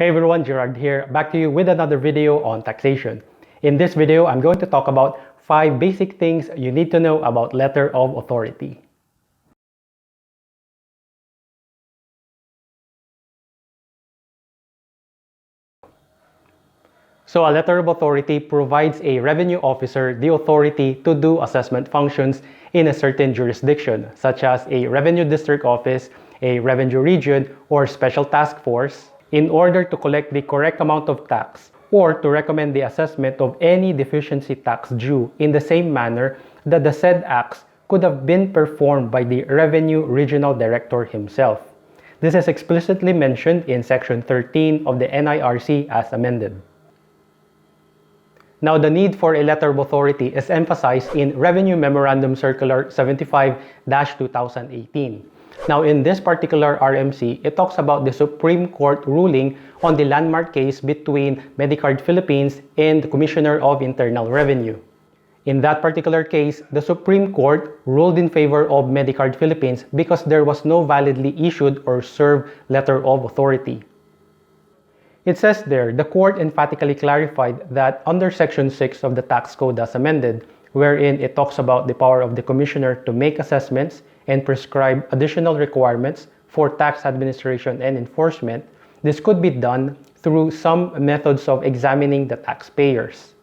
Hey everyone, Gerard here, back to you with another video on taxation. In this video, I'm going to talk about 5 basic things you need to know about letter of authority. So a letter of authority provides a revenue officer the authority to do assessment functions in a certain jurisdiction, such as a revenue district office, a revenue region, or special task force, in order to collect the correct amount of tax or to recommend the assessment of any deficiency tax due in the same manner that the said acts could have been performed by the Revenue Regional Director himself. This is explicitly mentioned in Section 13 of the NIRC as amended. Now, the need for a letter of authority is emphasized in Revenue Memorandum Circular 75-2018. Now, in this particular RMC, it talks about the Supreme Court ruling on the landmark case between Medicard Philippines and the Commissioner of Internal Revenue. In that particular case, the Supreme Court ruled in favor of Medicard Philippines because there was no validly issued or served letter of authority. It says there, the court emphatically clarified that under Section 6 of the Tax Code as amended, wherein it talks about the power of the Commissioner to make assessments and prescribe additional requirements for tax administration and enforcement, this could be done through some methods of examining the taxpayers.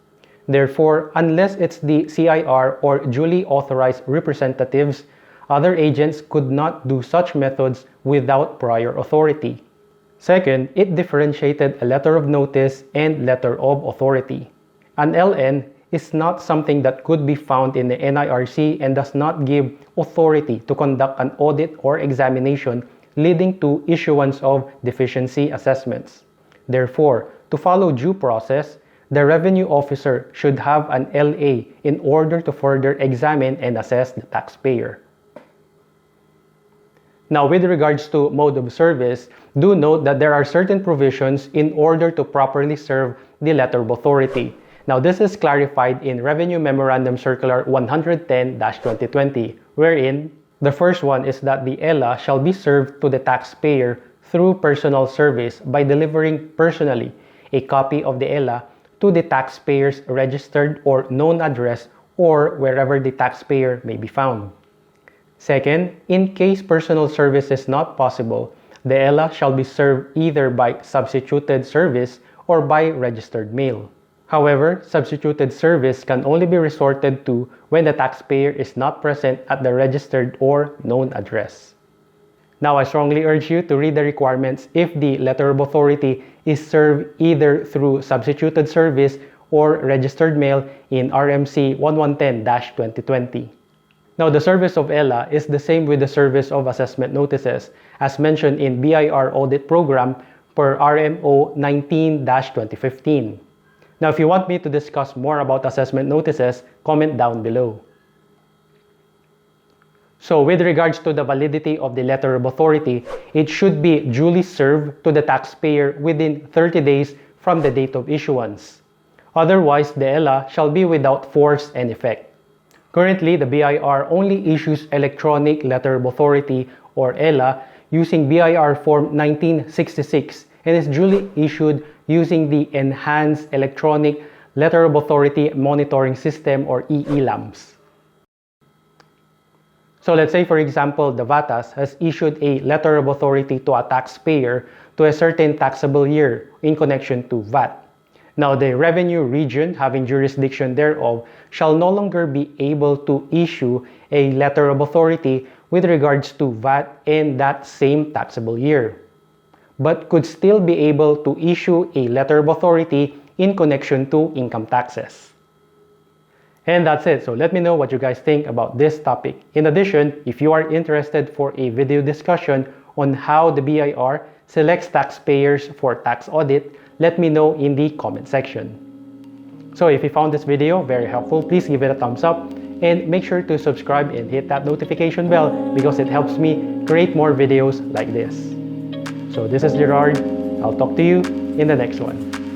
Therefore, unless it's the CIR or duly authorized representatives, other agents could not do such methods without prior authority. Second, it differentiated a letter of notice and letter of authority. An LN is not something that could be found in the NIRC and does not give authority to conduct an audit or examination leading to issuance of deficiency assessments. Therefore, to follow due process, the revenue officer should have an LA in order to further examine and assess the taxpayer. Now, with regards to mode of service, do note that there are certain provisions in order to properly serve the letter of authority. Now, this is clarified in Revenue Memorandum Circular 110-2020, wherein the first one is that the ELA shall be served to the taxpayer through personal service by delivering personally a copy of the ELA to the taxpayer's registered or known address or wherever the taxpayer may be found. Second, in case personal service is not possible, the ELA shall be served either by substituted service or by registered mail. However, substituted service can only be resorted to when the taxpayer is not present at the registered or known address. Now, I strongly urge you to read the requirements if the letter of authority is served either through substituted service or registered mail in RMC 1110-2020. Now, the service of ELA is the same with the service of assessment notices as mentioned in BIR Audit Program per RMO 19-2015. Now, if you want me to discuss more about assessment notices, comment down below. So, with regards to the validity of the letter of authority, it should be duly served to the taxpayer within 30 days from the date of issuance. Otherwise, the ELA shall be without force and effect. Currently, the BIR only issues electronic letter of authority or ELA using BIR Form 1966 and is duly issued using the Enhanced Electronic Letter of Authority Monitoring System or EELAMS. So let's say, for example, the VATAS has issued a letter of authority to a taxpayer to a certain taxable year in connection to VAT. Now, the revenue region having jurisdiction thereof shall no longer be able to issue a letter of authority with regards to VAT in that same taxable year, but could still be able to issue a letter of authority in connection to income taxes. And that's it. So let me know what you guys think about this topic. In addition, if you are interested for a video discussion on how the BIR selects taxpayers for tax audit, let me know in the comment section. So if you found this video very helpful, please give it a thumbs up and make sure to subscribe and hit that notification bell because it helps me create more videos like this. So this is Gerard. I'll talk to you in the next one.